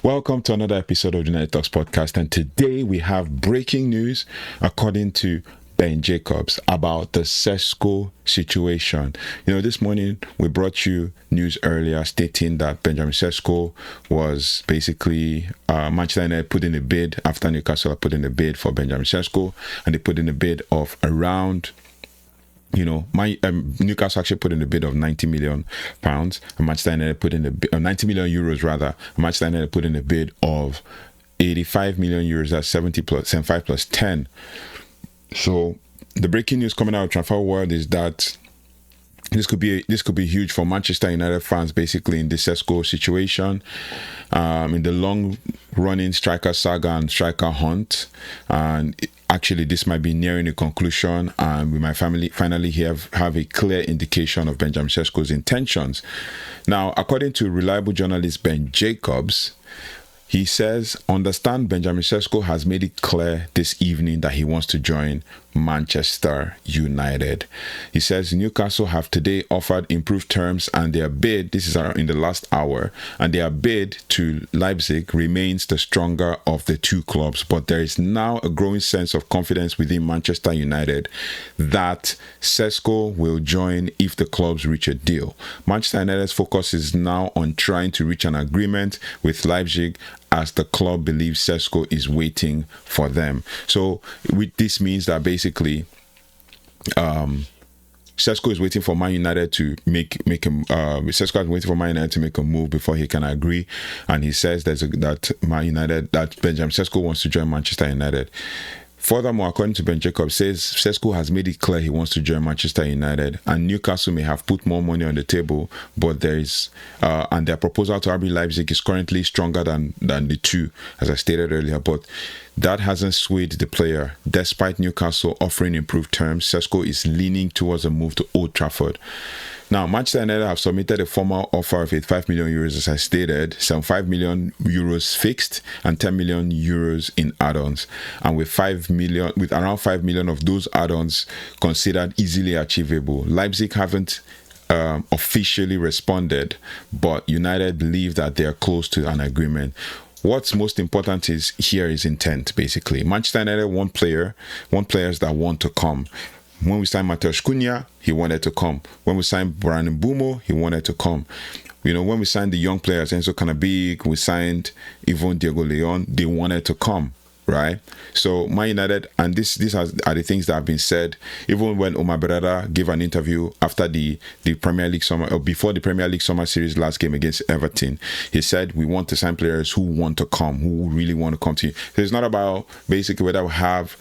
Welcome to another episode of the United Talks podcast, and today we have breaking news according to Ben Jacobs about the Sesko situation. This morning we brought you news earlier stating that Benjamin Sesko was basically Manchester United put in a bid after Newcastle put in a bid for Benjamin Sesko, and they put in a bid of around Newcastle actually put in a bid of £90 million, and Manchester United put in a bid, 90 million euros rather. Manchester United put in a bid of 85 million euros, that's 75 plus 10. So the breaking news coming out of Transfer World is that this could be huge for Manchester United fans, basically in the Sesko situation, in the long-running striker saga and striker hunt, and actually this might be nearing a conclusion, and we might finally have a clear indication of Benjamin Sesko's intentions. Now, according to reliable journalist Ben Jacobs, he says, understand Benjamin Sesko has made it clear this evening that he wants to join Manchester United. He says Newcastle have today offered improved terms, and their bid, this is in the last hour, and their bid to Leipzig remains the stronger of the two clubs. But there is now a growing sense of confidence within Manchester United that Sesko will join if the clubs reach a deal. Manchester United's focus is now on trying to reach an agreement with Leipzig, as the club believes Sesko is waiting for them. So this means that basically Sesko is waiting for Man United to make Sesko is waiting for Man United to make a move before he can agree, and he says that Benjamin Sesko wants to join Manchester United. Furthermore, according to Ben Jacobs, says Sesko has made it clear he wants to join Manchester United, and Newcastle may have put more money on the table, but and their proposal to RB Leipzig is currently stronger than the two, as I stated earlier. But that hasn't swayed the player. Despite Newcastle offering improved terms, Sesko is leaning towards a move to Old Trafford. Now, Manchester United have submitted a formal offer of 85 million euros, as I stated, 75 million euros fixed and 10 million euros in add-ons, and with around 5 million of those add-ons considered easily achievable. Leipzig haven't officially responded, but United believe that they are close to an agreement. What's most important is intent, basically. Manchester United want players that want to come. When we signed Mateus Cunha, he wanted to come. When we signed Brandon Bumo, he wanted to come. When we signed the young players, Enzo Canabig, we signed Yvonne Diego Leon, they wanted to come, right? So Man United, and these are the things that have been said, even when Omar Berrada gave an interview after the Premier League summer, or before the Premier League summer series last game against Everton, he said, we want to sign players who want to come, who really want to come to you. So it's not about basically whether we have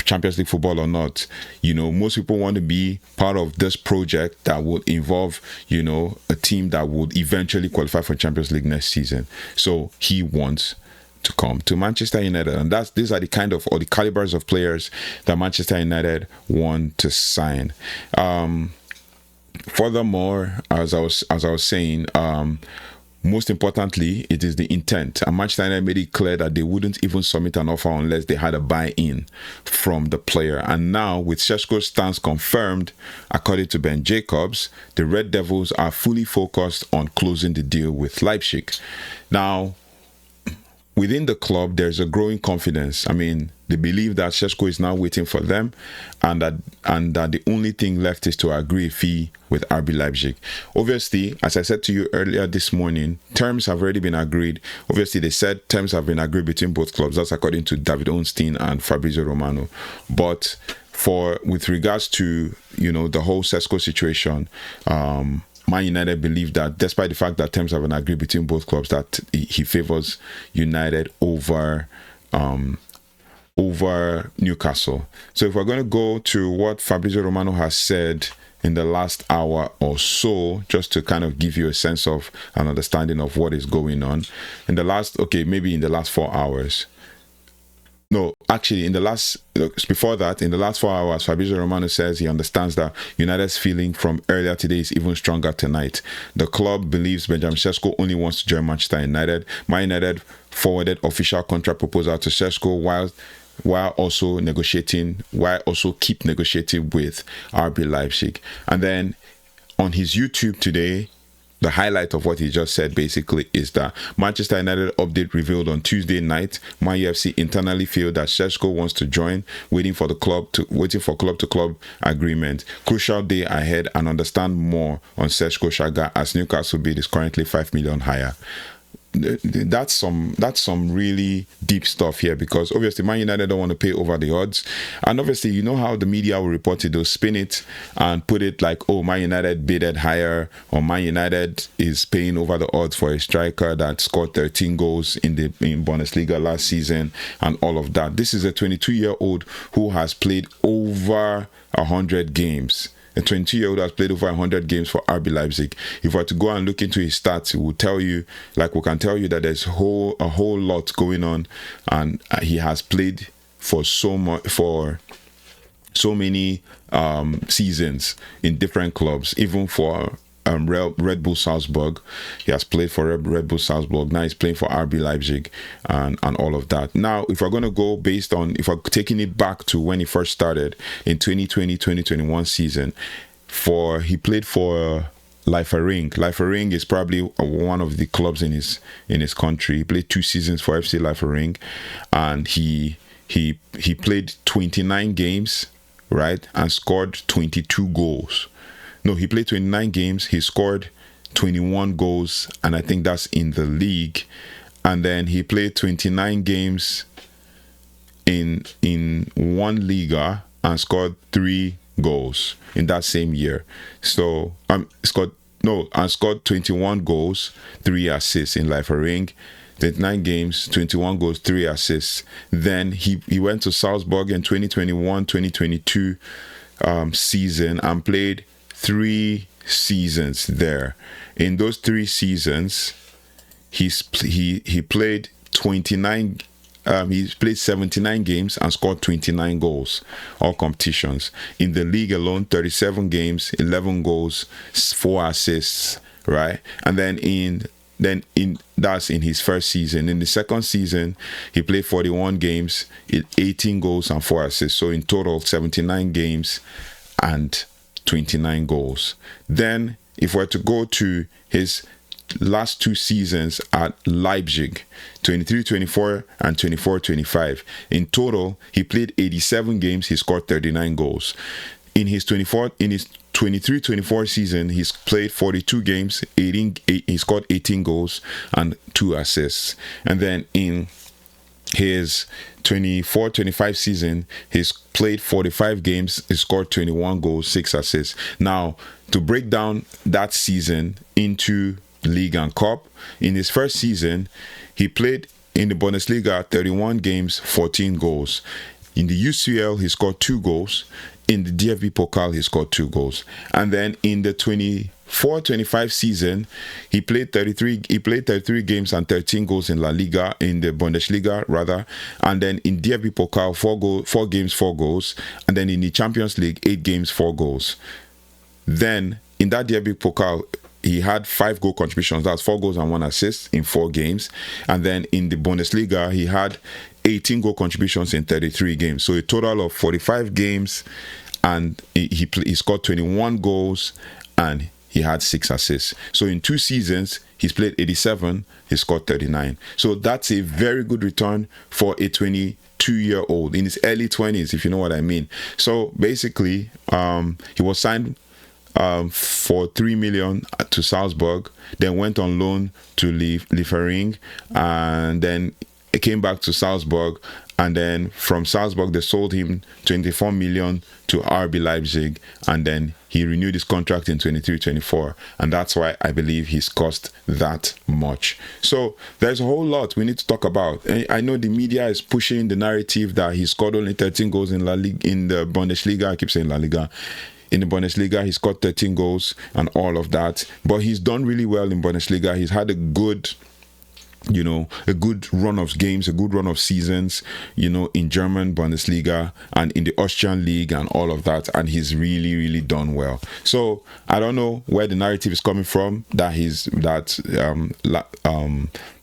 Champions League football or not. Most people want to be part of this project that would involve, a team that would eventually qualify for Champions League next season. So he wants to come to Manchester United, and these are the calibers of players that Manchester United want to sign. Furthermore, as I was saying, most importantly, it is the intent. And Manchester United made it clear that they wouldn't even submit an offer unless they had a buy-in from the player. And now, with Šeško's stance confirmed, according to Ben Jacobs, the Red Devils are fully focused on closing the deal with Leipzig. Now, within the club, there's a growing confidence. They believe that Šeško is now waiting for them, and that the only thing left is to agree a fee with RB Leipzig. Obviously, as I said to you earlier this morning, terms have already been agreed. Obviously, they said terms have been agreed between both clubs. That's according to David Ornstein and Fabrizio Romano. But with regards to the whole Sesko situation, Man United believe that despite the fact that terms have been agreed between both clubs, that he favors United over Newcastle. So if we're going to go to what Fabrizio Romano has said in the last hour or so, just to kind of give you a sense of an understanding of what is going on in the last 4 hours. No, actually, before that, in the last 4 hours, Fabrizio Romano says he understands that United's feeling from earlier today is even stronger tonight. The club believes Benjamin Sesko only wants to join Manchester United. Man United forwarded official contract proposal to Sesko while also keep negotiating with RB Leipzig. And then on his YouTube today, the highlight of what he just said basically is that Manchester United update revealed on Tuesday night. MUFC internally feel that Šeško wants to join, waiting for club to club agreement. Crucial day ahead, and understand more on Sesko Saga as Newcastle bid is currently 5 million higher. That's some really deep stuff here, because obviously Man United don't want to pay over the odds, and obviously you know how the media will report it. They'll spin it and put it like, oh, Man United bidded higher, or Man United is paying over the odds for a striker that scored 13 goals in Bundesliga last season and all of that. This is a 22-year-old who has played over 100 games. A 22-year-old has played over 100 games for RB Leipzig. If we were to go and look into his stats, it will tell you, like we can tell you, that there's a whole lot going on, and he has played for so many seasons in different clubs, even for Red Bull Salzburg. He has played for Red Bull Salzburg. Now he's playing for RB Leipzig and all of that. Now, if we're going to go based on, if we're taking it back to when he first started in 2020-2021 season, he played for Leipzig. Leipzig is probably one of the clubs in his country. He played 2 seasons for FC Leipzig, and he played 29 games, right, and scored 22 goals. No, he played 29 games, he scored 21 goals, and I think that's in the league. And then he played 29 games in one Liga and scored 3 goals in that same year. So scored 21 goals, 3 assists in Leipzig. 29 games, 21 goals, 3 assists. Then he went to Salzburg in 2021-2022 season and played 3 seasons there. In those 3 seasons, he played 29. He played 79 games and scored 29 goals, all competitions. In the league alone, 37 games, 11 goals, 4 assists, right? And then that's in his first season. In the second season, he played 41 games, 18 goals and 4 assists. So in total, 79 games and 29 goals. Then, if we're to go to his last 2 seasons at Leipzig, 23-24 and 24-25, in total, he played 87 games, he scored 39 goals. In his 23-24 season, he's played 42 games, he scored 18 goals and 2 assists. And then in his 24-25 season, he's played 45 games, he scored 21 goals, 6 assists. Now, to break down that season into League and Cup, in his first season, he played in the Bundesliga 31 games, 14 goals. In the UCL, he scored 2 goals. In the DFB Pokal, he scored 2 goals. And then in the 24-25 season, he played 33 games and 13 goals in La Liga, in the Bundesliga rather. And then in DFB Pokal, 4 games, 4 goals. And then in the Champions League, 8 games, 4 goals. Then in that DFB Pokal, he had 5 goal contributions. That's 4 goals and 1 assist in 4 games. And then in the Bundesliga, he had 18 goal contributions in 33 games. So a total of 45 games, and he scored 21 goals and he had 6 assists. So in 2 seasons, he's played 87, he scored 39. So that's a very good return for a 22-year-old in his early 20s, if you know what I mean. So basically, he was signed for 3 million to Salzburg, then went on loan to Leipzig, and then it came back to Salzburg, and then from Salzburg they sold him 24 million to RB Leipzig, and then he renewed his contract in 23-24, and that's why I believe he's cost that much. So there's a whole lot we need to talk about. I know the media is pushing the narrative that he scored only 13 goals in La Liga, in the Bundesliga. I keep saying La Liga. In the Bundesliga, he scored 13 goals and all of that, but he's done really well in Bundesliga. He's had a good run of games, a good run of seasons, in German Bundesliga and in the Austrian league and all of that, and he's really, really done well. So I don't know where the narrative is coming from that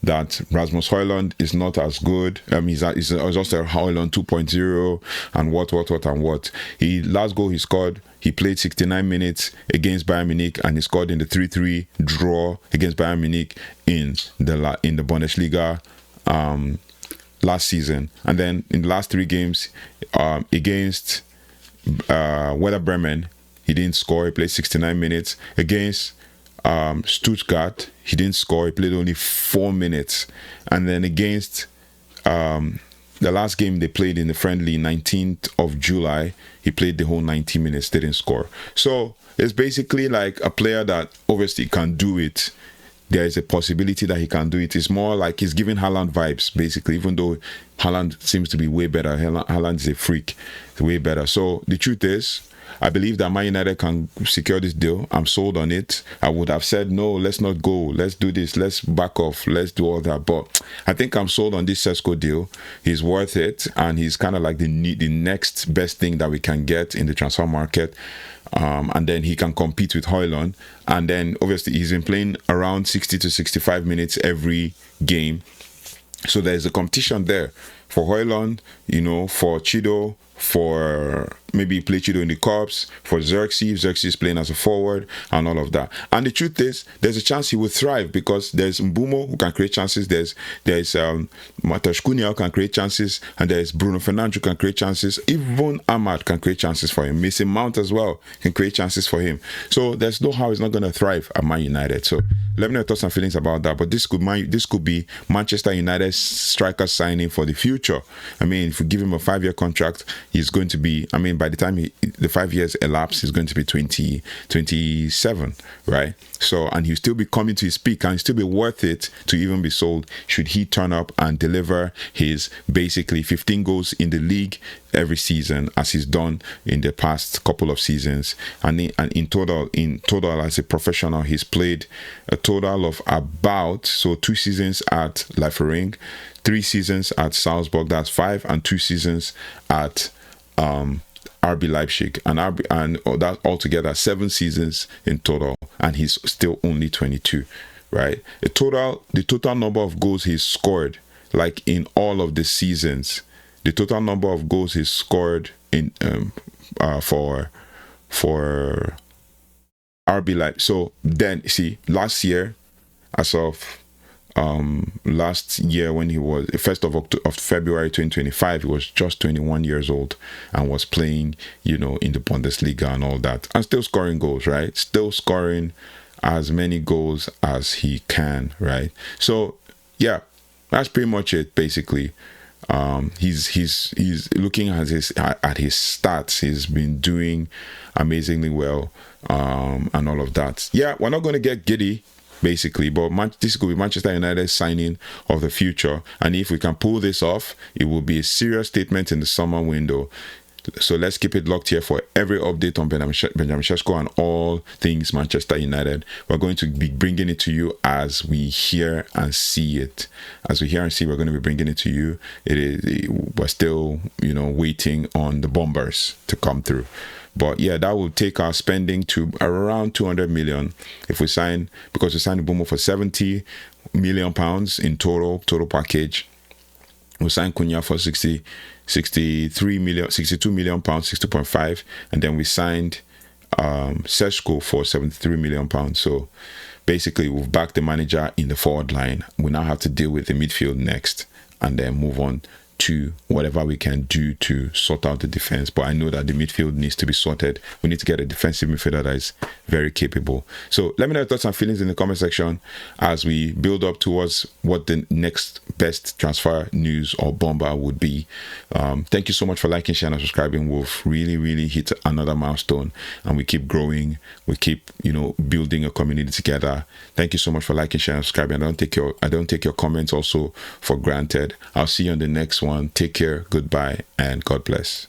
that Rasmus Højlund is not as good. He's just a Højlund 2.0 and what. Last goal he scored, he played 69 minutes against Bayern Munich, and he scored in the 3-3 draw against Bayern Munich in the Bundesliga last season. And then in the last 3 games against Werder Bremen, he didn't score. He played 69 minutes. Against Stuttgart, he didn't score. He played only 4 minutes. And then against the last game they played in the friendly, 19th of July, he played the whole 90 minutes, didn't score. So it's basically like a player that obviously can do it. There is a possibility that he can do it. It's more like he's giving Haaland vibes, basically, even though Haaland seems to be way better. Haaland is a freak, way better. So the truth is, I believe that Man United can secure this deal. I'm sold on it. I would have said, no, let's not go. Let's do this. Let's back off. Let's do all that. But I think I'm sold on this Sesko deal. He's worth it. And he's kind of like the next best thing that we can get in the transfer market. And then he can compete with Højlund. And then obviously he's been playing around 60 to 65 minutes every game. So there's a competition there for Højlund, for Chido, for maybe play Chido in the Cups, for Xerxes. Xerxes playing as a forward and all of that. And the truth is, there's a chance he will thrive because there's Mbumo who can create chances. There's Mateusz Cunha who can create chances, and there's Bruno Fernandes who can create chances. Even Ahmad can create chances for him. Mason Mount as well can create chances for him. So there's no how he's not going to thrive at Man United. So let me know your thoughts and feelings about that. But this could be Manchester United's striker signing for the future. I mean, if we give him a 5-year contract, he's going to be, by the time the 5 years elapse, he's going to be 27, right? So, and he'll still be coming to his peak, and he'll still be worth it to even be sold should he turn up and deliver his basically 15 goals in the league every season, as he's done in the past couple of seasons. And in total as a professional, he's played a total of about 2 seasons at Liefering, 3 seasons at Salzburg, that's 5, and 2 seasons at RB Leipzig, and that altogether 7 seasons in total, and he's still only 22, right? The total number of goals he's scored, like in all of the seasons, the total number of goals he's scored in for RB Leipzig. So then see, last year, as of last year, when he was 1st of February 2025, he was just 21 years old and was playing, in the Bundesliga and all that, and still scoring goals, right? Still scoring as many goals as he can, right? So yeah, that's pretty much it, basically. He's looking at his stats. He's been doing amazingly well, and all of that. Yeah, we're not going to get giddy, basically, but this could be Manchester United's signing of the future, and if we can pull this off, it will be a serious statement in the summer window. So let's keep it locked here for every update on Benjamin Šeško and all things Manchester United. We're going to be bringing it to you as we hear and see it. As we hear and see, we're going to be bringing it to you. We're still, waiting on the Bombers to come through. But yeah, that will take our spending to around 200 million if we sign, because we signed Mbumo for 70 million pounds in total package. We signed Cunha for 62 million pounds, 60.5, and then we signed Sesko for 73 million pounds. So basically, we've backed the manager in the forward line. We now have to deal with the midfield next, and then move on to whatever we can do to sort out the defense. But I know that the midfield needs to be sorted. We need to get a defensive midfielder that is very capable. So let me know your thoughts and feelings in the comment section as we build up towards what the next best transfer news or bomber would be. Thank you so much for liking, sharing, and subscribing. We've really hit another milestone, and we keep growing. We keep building a community together. Thank you so much for liking, sharing, and subscribing. I don't take your comments also for granted. I'll see you on the next one. Take care, goodbye, and God bless.